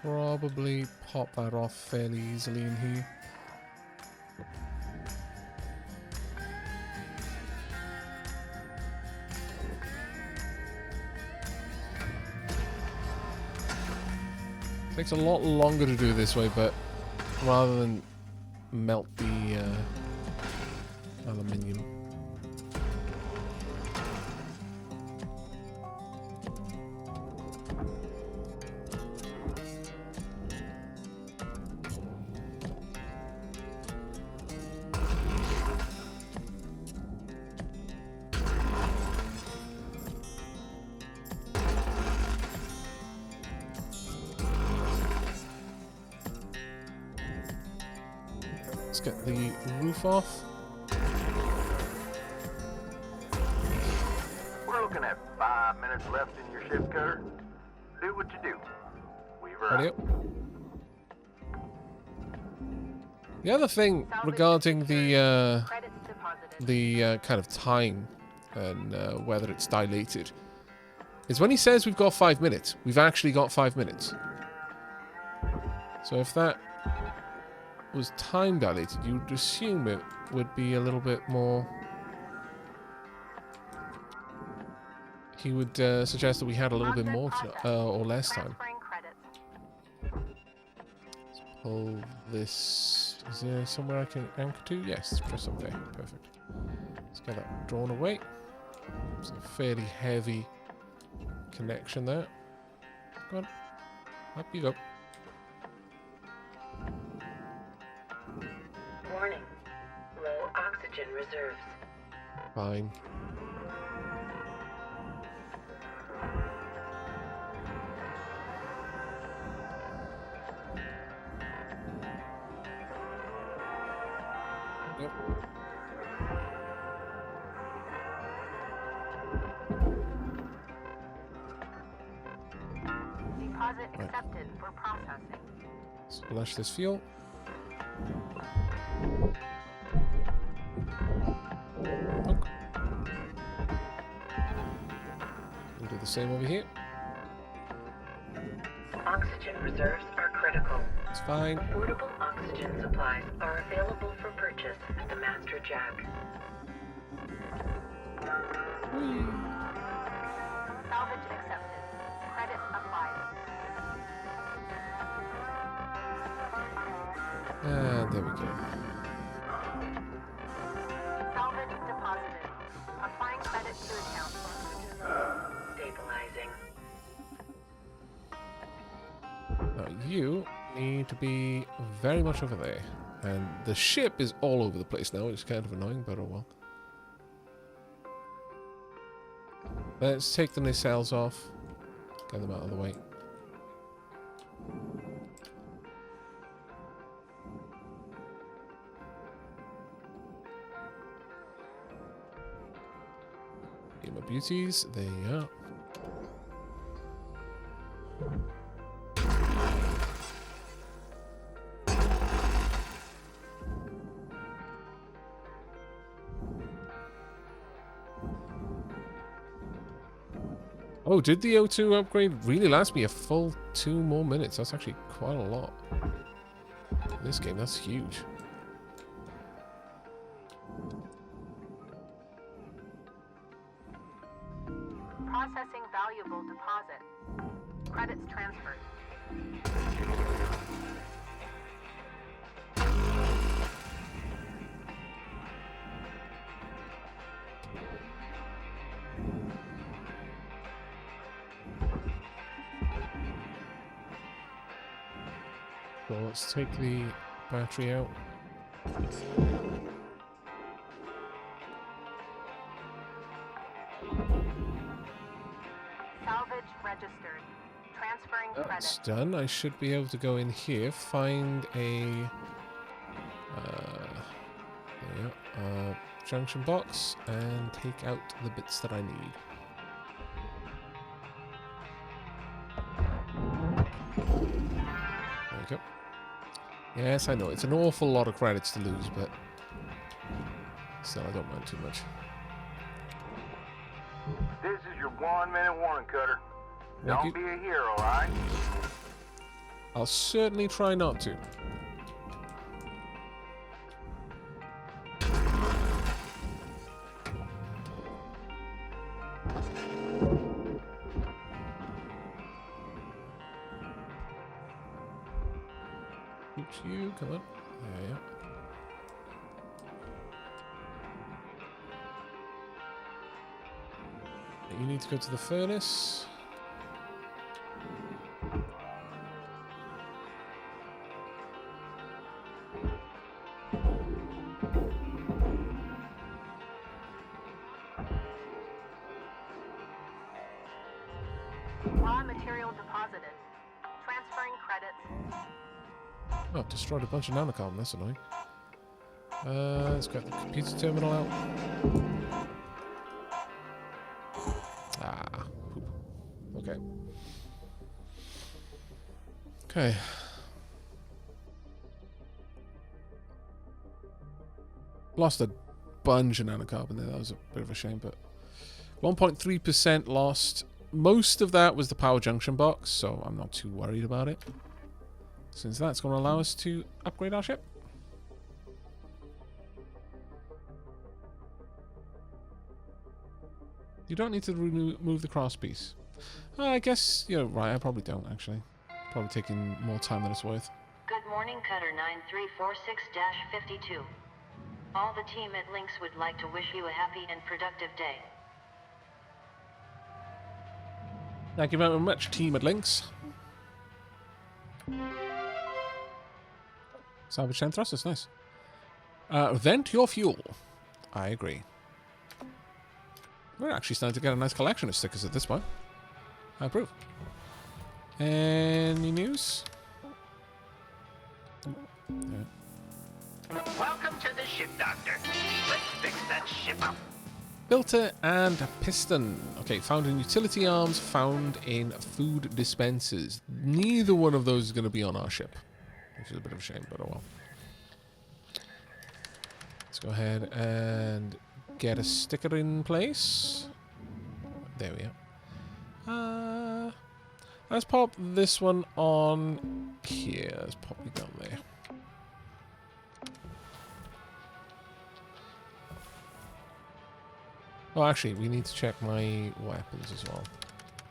probably pop that off fairly easily in here. Takes a lot longer to do this way, but rather than melt the aluminium. Let's get the roof off. We're looking at 5 minutes left in your ship, Cutter. Do what you do. Weaver Ready out. up. The other thing regarding the kind of time and whether it's dilated is when he says we've got 5 minutes, we've actually got 5 minutes. So if that was time dilated, you'd assume it would be a little bit more. He would suggest that we had a little bit more or less time. Let's pull this. Is there somewhere I can anchor to? Yes, press up there. Perfect. Let's get that drawn away. It's a fairly heavy connection there. Go on. Up you go. Warning. Low oxygen reserves. Fine. Yep. Deposit accepted for processing. Splash this fuel. Punk. We'll do the same over here. Oxygen reserves are critical. It's fine. Affordable oxygen supplies are available for purchase at the Master Jack. Whee. Salvage accepted. Credit applied. And there we go. Salvage deposited. Applying credit to account. Stabilizing. Now you need to be very much over there. And the ship is all over the place now, which is kind of annoying, but oh well. Let's take the nacelles off. Get them out of the way. Get my beauties. There you are. Oh, did the O2 upgrade really last me a full 2 more minutes? That's actually quite a lot. In this game, that's huge. Processing valuable deposit. Credits transferred. So let's take the battery out. Salvage registered. Transferring That's credit. done. I should be able to go in here, find a junction box, and take out the bits that I need. There we go. Yes, I know. It's an awful lot of credits to lose, but still, I don't mind too much. This is your 1 minute warning, Cutter. Thank Don't you. be a hero, alright? I'll certainly try not to. Oops, you, come on. There you are. You need to go to the furnace. Raw material deposited. Transferring credits. Oh, I've destroyed a bunch of nanocarbon. That's annoying. Let's get the computer terminal out. Ah. Poop. Okay. Okay. Lost a bunch of nanocarbon there. That was a bit of a shame, but 1.3% lost. Most of that was the power junction box, so I'm not too worried about it, since that's going to allow us to upgrade our ship. You don't need to remove the cross piece. I guess you're right, I probably don't, actually. Probably taking more time than it's worth. Good morning, Cutter 9346-52. All the team at Lynx would like to wish you a happy and productive day. Thank you very much, team at Lynx. Salvage 10 thrusters, nice. Vent your fuel. I agree. We're actually starting to get a nice collection of stickers at this point. I approve. Any news? Yeah. Welcome to the ship, Doctor. Let's fix that ship up. Filter and piston. Okay, found in utility arms, found in food dispensers. Neither one of those is going to be on our ship, which is a bit of a shame, but oh well. Let's go ahead and get a sticker in place. There we are. Let's pop this one on here. Let's pop it down there. Oh, actually, we need to check my weapons as well.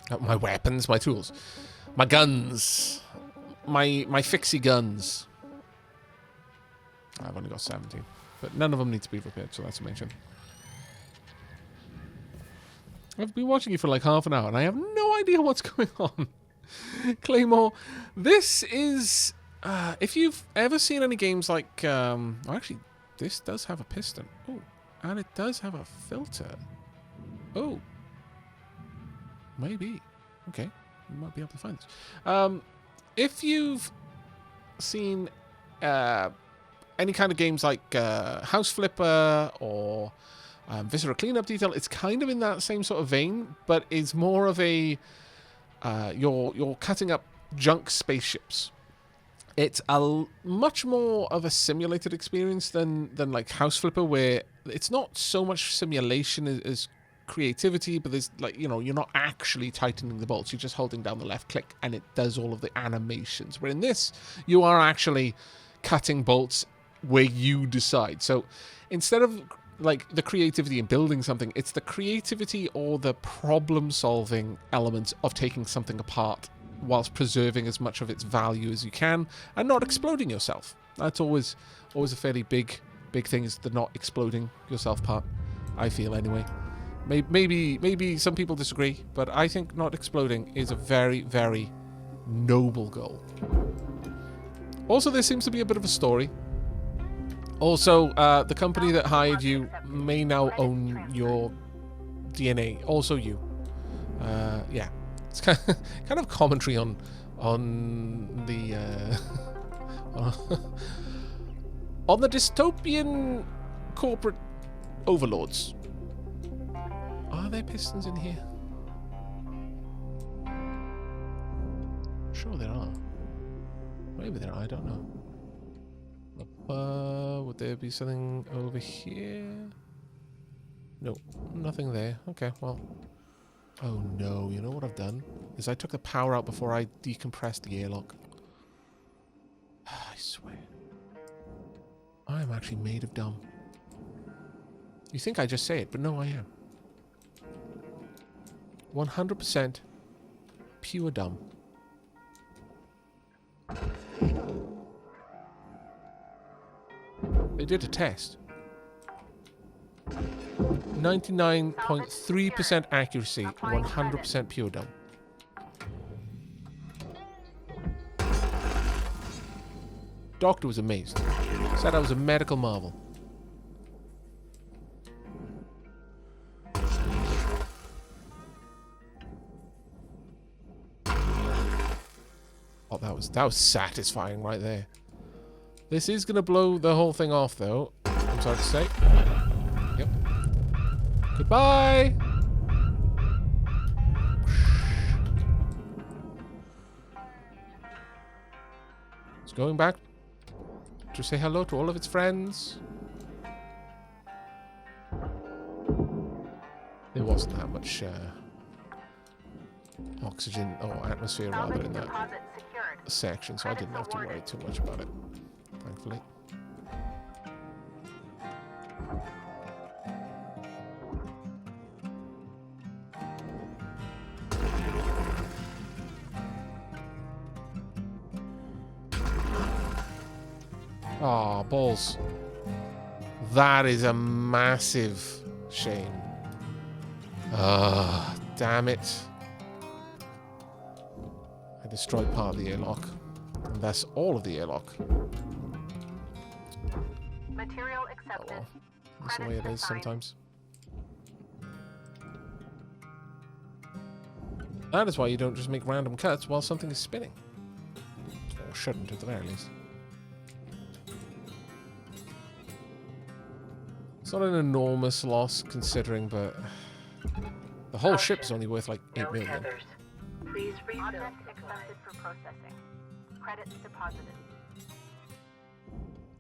Not my weapons, my tools. My guns. My fixie guns. I've only got 17. But none of them need to be repaired, so that's a mention. I've been watching you for like half an hour, and I have no idea what's going on. Claymore, this is... if you've ever seen any games like... well, actually, this does have a piston. Oh, and it does have a filter. Oh. Maybe. Okay. You might be able to find this. If you've seen any kind of games like House Flipper or Viscera Cleanup Detail, it's kind of in that same sort of vein, but it's more of a... you're cutting up junk spaceships. It's much more of a simulated experience than like House Flipper, where it's not so much simulation as creativity, but there's like, you know, you're not actually tightening the bolts, you're just holding down the left click and it does all of the animations. Where in this, you are actually cutting bolts where you decide. So instead of like the creativity in building something, it's the creativity or the problem solving element of taking something apart whilst preserving as much of its value as you can and not exploding yourself. That's always a fairly big thing, is the not exploding yourself part, I feel anyway. Maybe some people disagree, but I think not exploding is a very, very noble goal. Also, there seems to be a bit of a story. Also, the company that hired you may now own your DNA. Also you. Yeah. It's kind of commentary on the... on the dystopian corporate overlords. Are there pistons in here? Sure there are. Maybe there are, I don't know. Would there be something over here? No, nothing there. Okay, well. Oh no, you know what I've done? Is I took the power out before I decompressed the airlock. swear. I am actually made of dumb. You think I just say it, but no, I am. 100% pure dumb. They did a test. 99.3% accuracy, 100% pure dumb. Doctor was amazed. Said I was a medical marvel. Oh, that was satisfying right there. This is gonna blow the whole thing off, though. I'm sorry to say. Yep. Goodbye. It's going back to say hello to all of its friends. There wasn't that much oxygen or atmosphere rather in that Deposit secured. section, so I didn't have to worry too much about it, thankfully. Ah, balls. That is a massive shame. Ah, damn it. I destroyed part of the airlock. And that's all of the airlock. Material Oh accepted. well. That's the way it is sometimes. That is why you don't just make random cuts while something is spinning. Or shouldn't, at the very least. It's not an enormous loss, considering, but the whole ship's only worth like 8 No million. tethers. Please refill Object supplies. accepted for processing. Credits deposited.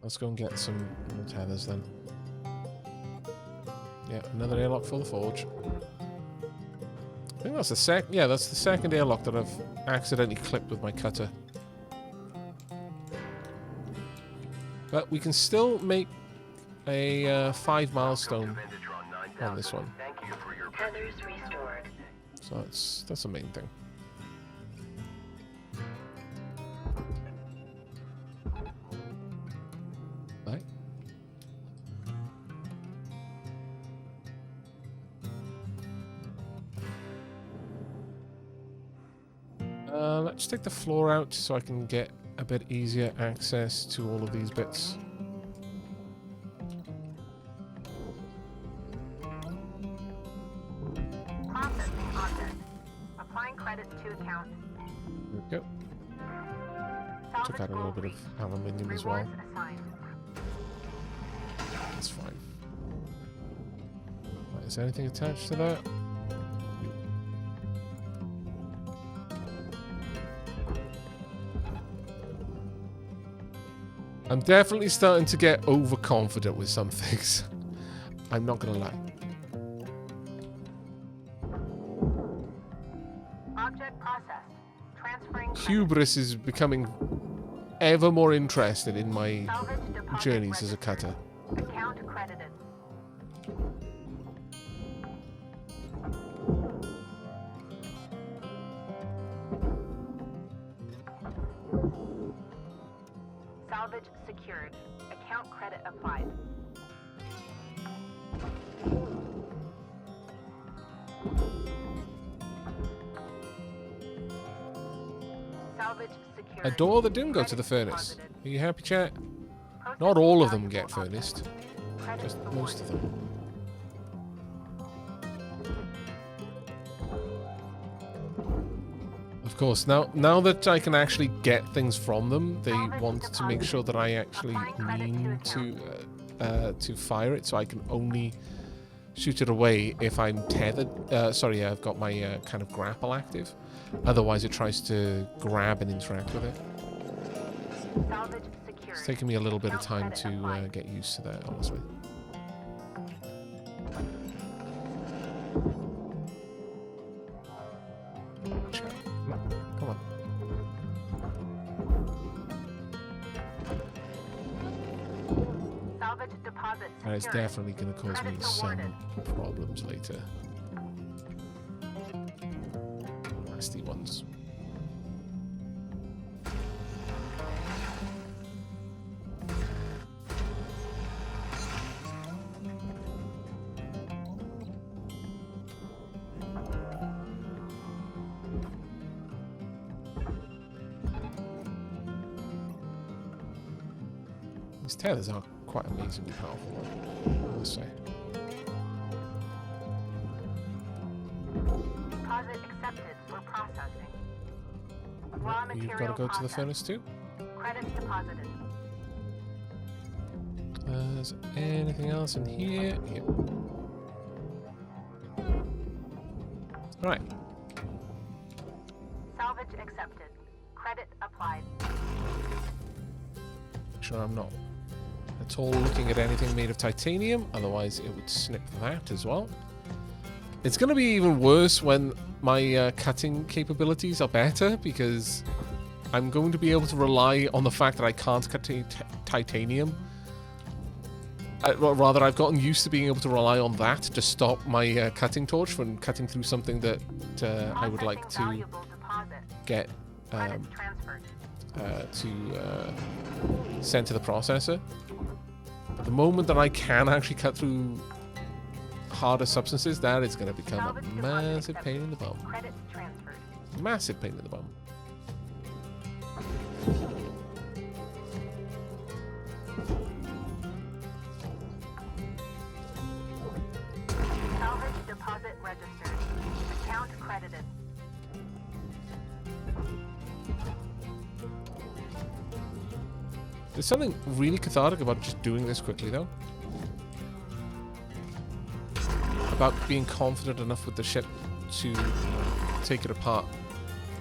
Let's go and get some more tethers then. Yeah, another airlock for the forge. I think that's the that's the second airlock that I've accidentally clipped with my cutter. But we can still make a 5 milestone on this one. Thank you for your Tethers restored. So that's the main thing. Right. Let's take the floor out so I can get a bit easier access to all of these bits. Processing object. Applying credits to account. There we go. Took out a little bit of aluminium as well. Rewards assigned. That's fine. Right, is there anything attached to that? I'm definitely starting to get overconfident with some things. I'm not gonna lie. Object processed. Transferring Hubris is becoming ever more interested in my salvage deposit journeys as a registered. cutter. Account credited. Salvage secured. Account credit applied. Salvage secured. A door that didn't go to the furnace. Are you happy, chat? Not all of them get furnaced. Just most of them. Of course, now that I can actually get things from them, they want to make sure that I actually mean to fire it, so I can only shoot it away if I'm tethered. Sorry, I've got my kind of grapple active. Otherwise, it tries to grab and interact with it. Salvage secured. It's taking me a little bit of time to get used to that, honestly. Come on. Salvage deposit That is secured. definitely going to cause me Credits some awarded. problems later. Nasty ones. These tethers are quite amazingly powerful, I must say. Deposit accepted for processing. Raw material You've got to go to the processed. furnace too. Credits deposited. Is anything else in here? Yep. Right. Salvage accepted. Credit applied. Make sure I'm not at all looking at anything made of titanium, otherwise it would snip that as well. It's going to be even worse when my cutting capabilities are better, because I'm going to be able to rely on the fact that I can't cut titanium. Rather, I've gotten used to being able to rely on that to stop my cutting torch from cutting through something that I would like to Valuable deposit. get Credits transferred. sent to the processor. But the moment that I can actually cut through harder substances, that is going to become Salvage a deposit massive accepted. pain in the bum. Credits transferred. Massive pain in the bum. Salvage deposit registered. Account credited. There's something really cathartic about just doing this quickly, though. About being confident enough with the ship to take it apart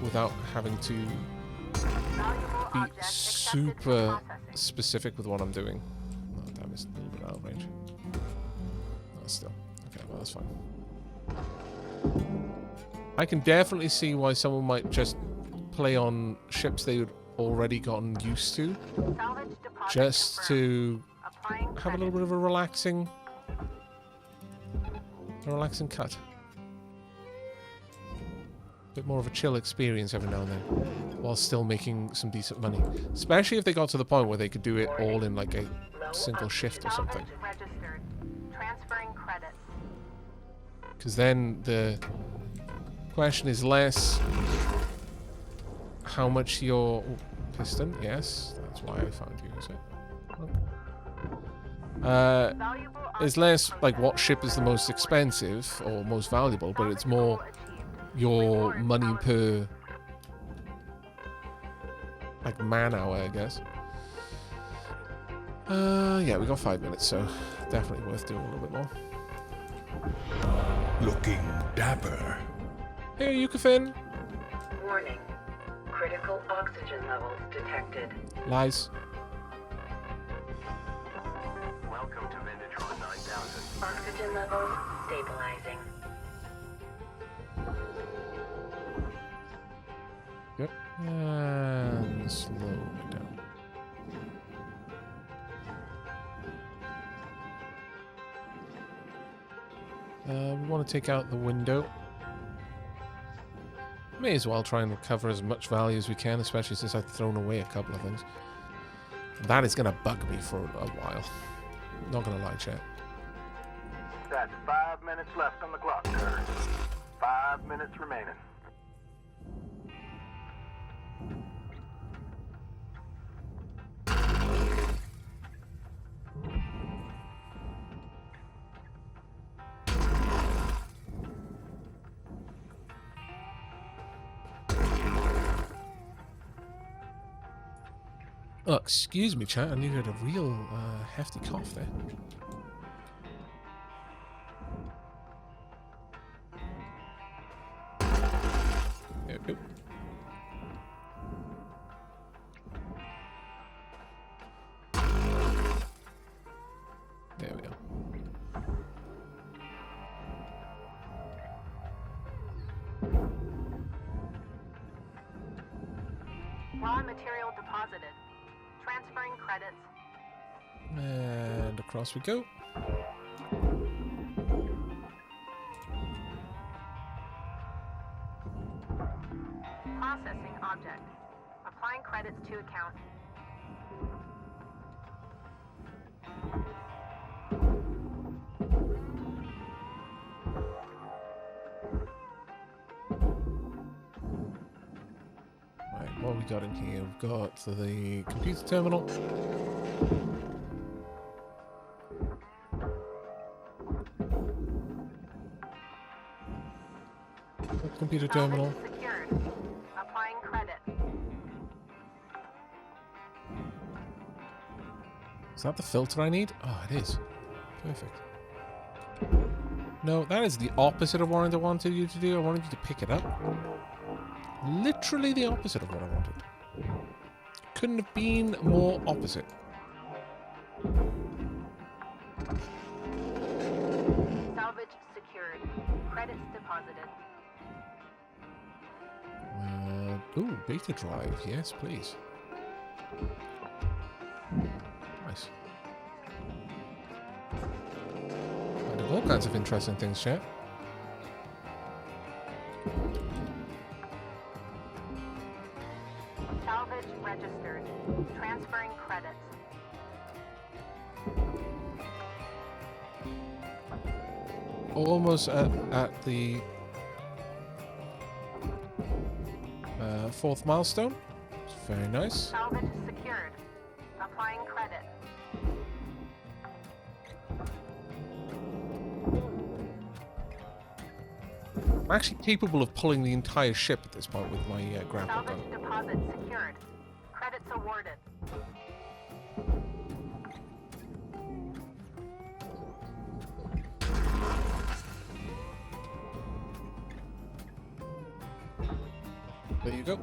without having to Valuable be object accepted for super processing. specific with what I'm doing. Oh, damn, it's a little bit out of range. Oh, still. Okay, well, that's fine. I can definitely see why someone might just play on ships they've already gotten used to, Salvage deposit just confirmed. to Applying have a little bit of a relaxing cut. Bit more of a chill experience every now and then, while still making some decent money. Especially if they got to the point where they could do it all in like a Low single shift or something. Salvage registered. Transferring credits. Because then the question is less how much your piston. Yes, that's why I found you. Is it? Valuable It's less like what ship is the most expensive or most valuable, but it's more your money per like man hour, I guess. Yeah, we got 5 minutes, so definitely worth doing a little bit more. Looking dapper. Hey, Yukafin. Warning. Critical oxygen levels detected. Lies. Welcome to Vindatron 9000. Oxygen levels stabilizing. Yep. And slow it down. We want to take out the window. May as well try and recover as much value as we can, especially since I've thrown away a couple of things. That is going to bug me for a while. Not going to lie, chat. That's 5 minutes left on the clock, sir. 5 minutes remaining. Oh, excuse me, chat. I needed a real hefty cough there. Yep, yep. There we go. Raw material deposited. Transferring credits. And across we go. Processing object. Applying credits to account. Right, what have we got in here? We've got the computer terminal. Computer terminal. Salvage secured. Applying credit. Is that the filter I need? Oh, it is. Perfect. No, that is the opposite of what I wanted you to do. I wanted you to pick it up. Literally the opposite of what I wanted. Couldn't have been more opposite. Salvage secured. Credits deposited. Ooh, beta drive. Yes, please. Nice. Finding all kinds of interesting things, chat. Salvage registered. Transferring credits. Almost at the fourth milestone. It's very nice. Salvage secured. Applying credit. I'm actually capable of pulling the entire ship at this point with my grapple gun. Salvage deposit secured. Credits awarded. There you go.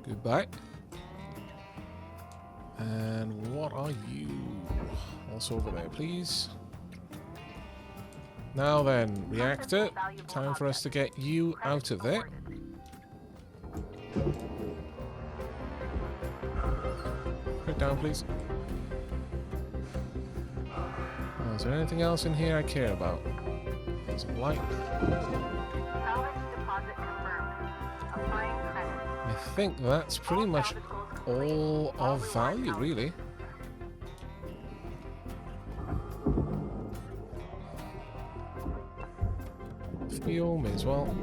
Goodbye. And what are you? Also over there, please. Now then, reactor. Time for us to get you out of there. Put it down, please. Oh, is there anything else in here I care about? There's a light. Salvage deposit confirmed. Applying credit. I think that's pretty much all of value, really. Fuel, may as well.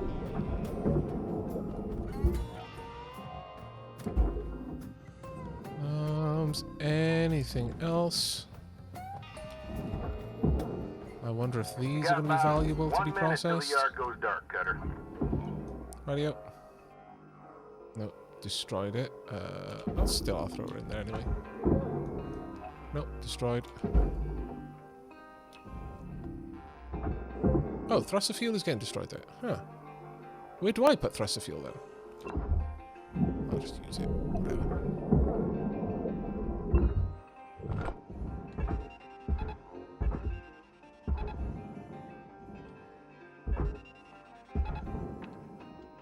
Anything else? I wonder if these are going to be valuable to be processed. 1 minute till the yard goes dark, Cutter. Radio. Nope, destroyed it. I'll throw it in there anyway. Nope, destroyed. Oh, thruster fuel is getting destroyed there. Huh. Where do I put thruster fuel then? I'll just use it. Whatever.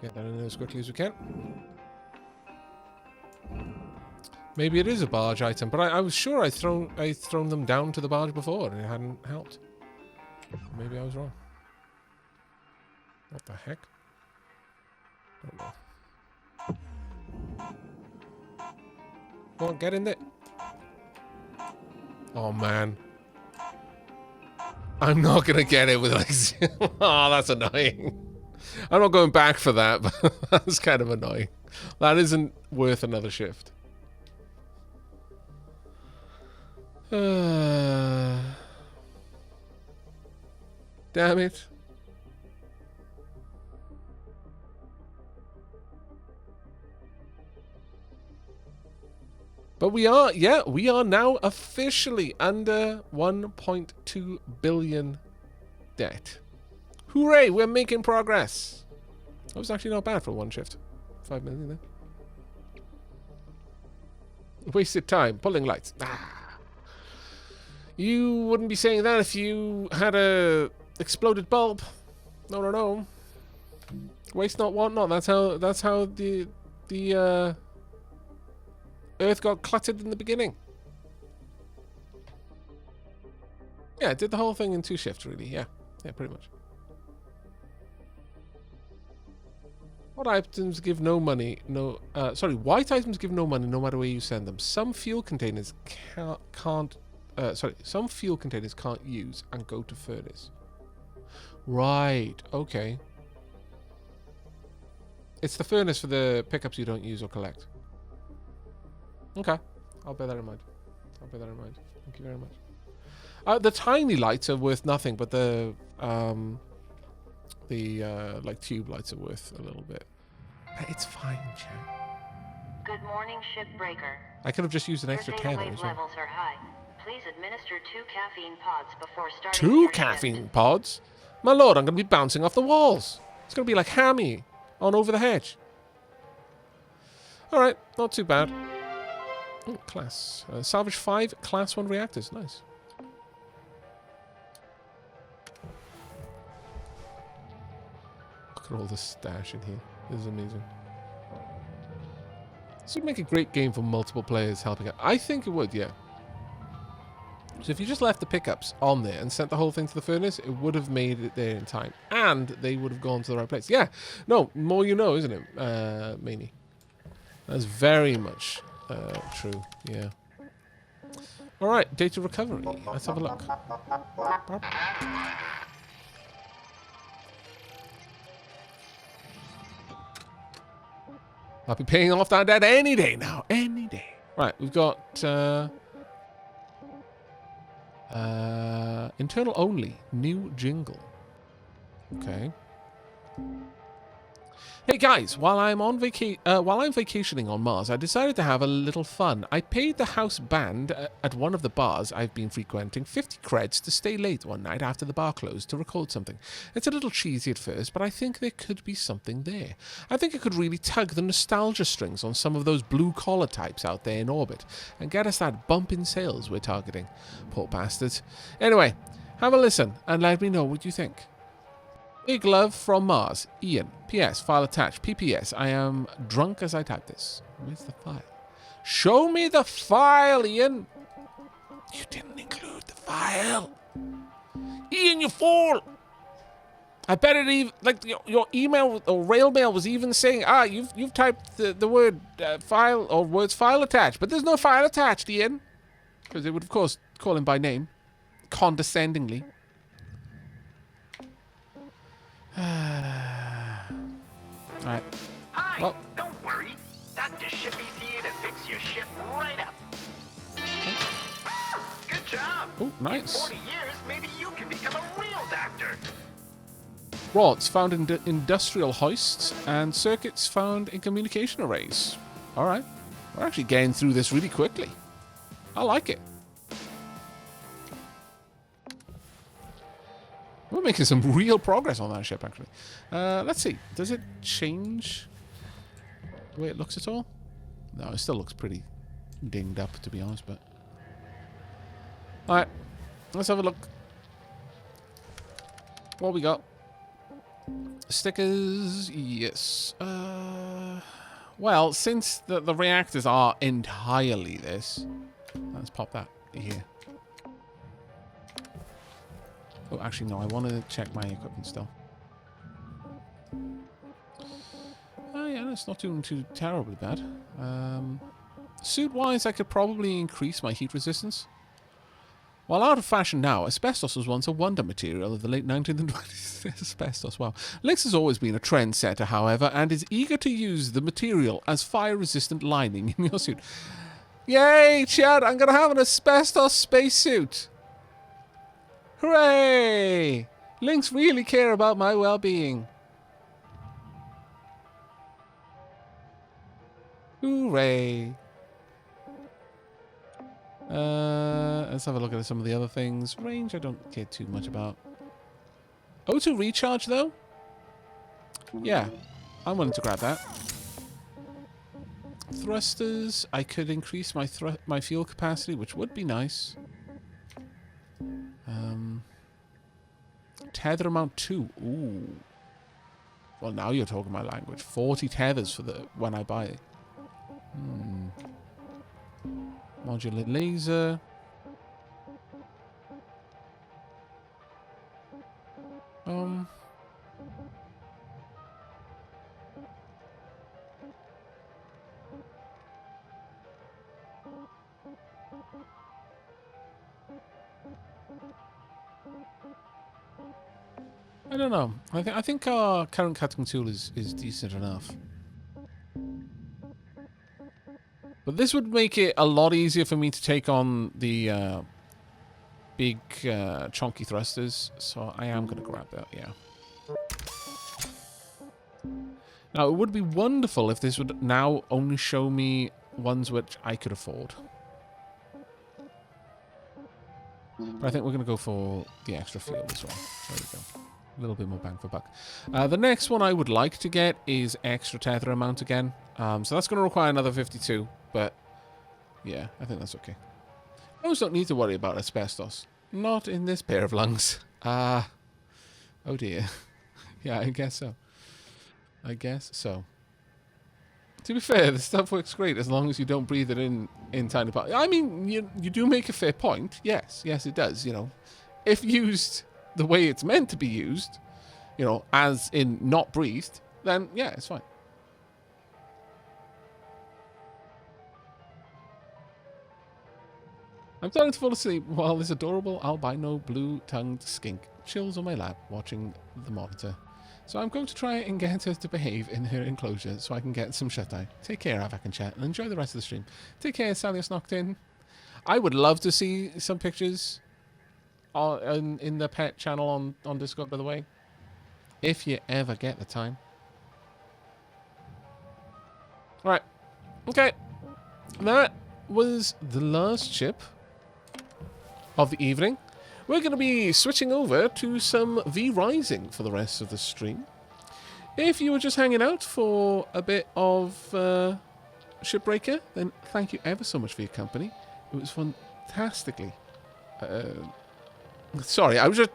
Get that in there as quickly as we can. Maybe it is a barge item, but I was sure I'd thrown them down to the barge before and it hadn't helped. Maybe I was wrong. What the heck? Don't know. Come on, get in there. Oh man. I'm not gonna get it with like oh, that's annoying. I'm not going back for that, but that's kind of annoying. That isn't worth another shift. Damn it. But we are now officially under 1.2 billion debt. Hooray, we're making progress. That was actually not bad for one shift. 5 million there. Wasted time, pulling lights. Ah. You wouldn't be saying that if you had a exploded bulb. No, no, no. Waste not, want not. That's how the Earth got cluttered in the beginning. Yeah, I did the whole thing in 2 shifts, really. Yeah, pretty much. What items give no money? No, sorry, white items give no money no matter where you send them. Some fuel containers some fuel containers can't use and go to furnace. Right, okay. It's the furnace for the pickups you don't use or collect. Okay, I'll bear that in mind. Thank you very much. The tiny lights are worth nothing, but the like tube lights are worth a little bit. But it's fine, chat. Good morning, Shipbreaker. I could have just used an extra Your 10 data wave as well. levels are high. Please administer 2 caffeine pods before starting 2 your caffeine shift. pods? My lord, I'm going to be bouncing off the walls. It's going to be like Hammy on Over the Hedge. Alright, not too bad. Oh, class. Salvage 5 class 1 reactors. Nice. Look at all the stash in here. This is amazing. This would make a great game for multiple players helping out. I think it would, yeah. So if you just left the pickups on there and sent the whole thing to the furnace, it would have made it there in time. And they would have gone to the right place. Yeah. No, more you know, isn't it, Maney? That's very much true. Yeah. All right, data recovery. Let's have a look. I'll be paying off that debt any day now. Any day. Right, we've got internal only. New jingle. Okay. Hey guys, while I'm vacationing on Mars, I decided to have a little fun. I paid the house band at one of the bars I've been frequenting 50 creds to stay late one night after the bar closed to record something. It's a little cheesy at first, but I think there could be something there. I think it could really tug the nostalgia strings on some of those blue-collar types out there in orbit and get us that bump in sales we're targeting. Poor bastards. Anyway, have a listen and let me know what you think. Big love from Mars. Ian. P.S. File attached. P.P.S. I am drunk as I type this. Where's the file? Show me the file, Ian. You didn't include the file. Ian, you fool. I bet it even, like, your email or rail mail was even saying, you've typed the word file or words file attached. But there's no file attached, Ian. Because it would, of course, call him by name. Condescendingly. Alright. Hi! Well, Don't worry. Dr. Shippy's here to fix your ship right up. Good job! oh, nice. 40 years, maybe you can become a real doctor. Rods found in industrial hoists and circuits found in communication arrays. Alright. We're actually getting through this really quickly. I like it. We're making some real progress on that ship, actually. Let's see. Does it change the way it looks at all? No, it still looks pretty dinged up, to be honest, but... Alright. Let's have a look. What we got? Stickers. Yes. Well, since the reactors are entirely this... Let's pop that here. Oh, actually, no. I want to check my equipment still. Oh, yeah, that's not doing too terribly bad. Suit-wise, I could probably increase my heat resistance. While out of fashion now, asbestos was once a wonder material of the late 19th and 20th. Asbestos, wow. Lynx has always been a trendsetter, however, and is eager to use the material as fire-resistant lining in your suit. Yay, Chad! I'm going to have an asbestos spacesuit! Hooray! Lynx really care about my well-being. Hooray! Let's have a look at some of the other things. Range, I don't care too much about. O2 recharge, though? Yeah, I'm willing to grab that. Thrusters, I could increase my fuel capacity, which would be nice. Tether amount 2. Ooh. Well, now you're talking my language. 40 tethers for when I buy it. Modular laser. I don't know. I think our current cutting tool is decent enough. But this would make it a lot easier for me to take on the big chunky thrusters. So I am going to grab that, yeah. Now, it would be wonderful if this would now only show me ones which I could afford. But I think we're going to go for the extra field as well. There we go. A little bit more bang for buck. The next one I would like to get is extra tether amount again. So that's going to require another 52. But, yeah, I think that's okay. I always don't need to worry about asbestos. Not in this pair of lungs. Oh dear. Yeah, I guess so. I guess so. To be fair, the stuff works great as long as you don't breathe it in tiny parts. I mean, you do make a fair point. Yes, it does, you know. If used the way it's meant to be used, you know, as in not breathed, then, yeah, it's fine. I'm starting to fall asleep while this adorable albino blue-tongued skink chills on my lap watching the monitor. So I'm going to try and get her to behave in her enclosure so I can get some shut-eye. Take care, Aavak and chat, and enjoy the rest of the stream. Take care, Salius Noctin. I would love to see some pictures in the pet channel on Discord, by the way. If you ever get the time. Alright. Okay. That was the last ship of the evening. We're going to be switching over to some V-Rising for the rest of the stream. If you were just hanging out for a bit of Shipbreaker, then thank you ever so much for your company. It was fantastically... sorry, I was just...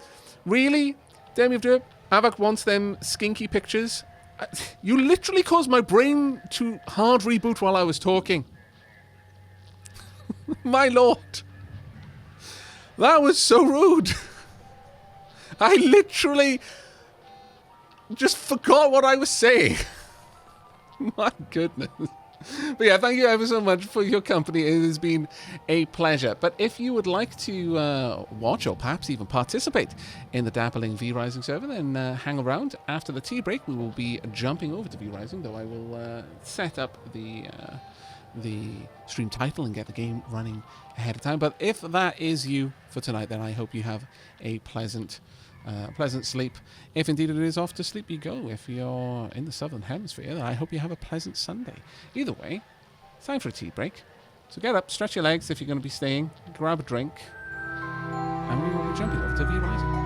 Really? Damn you, Aavak wants them skinky pictures. You literally caused my brain to hard reboot while I was talking. My lord. That was so rude. I literally just forgot what I was saying. My goodness. But yeah, thank you ever so much for your company. It has been a pleasure. But if you would like to watch or perhaps even participate in the Dappling V-Rising server, then hang around. After the tea break, we will be jumping over to V-Rising, though I will set up the stream title and get the game running ahead of time. But if that is you for tonight, then I hope you have a pleasant sleep. If indeed it is off to sleep you go, if you're in the southern hemisphere, then I hope you have a pleasant Sunday. Either way, it's time for a tea break. So get up, stretch your legs if you're going to be staying, grab a drink, and we will be jumping off to V-Rising.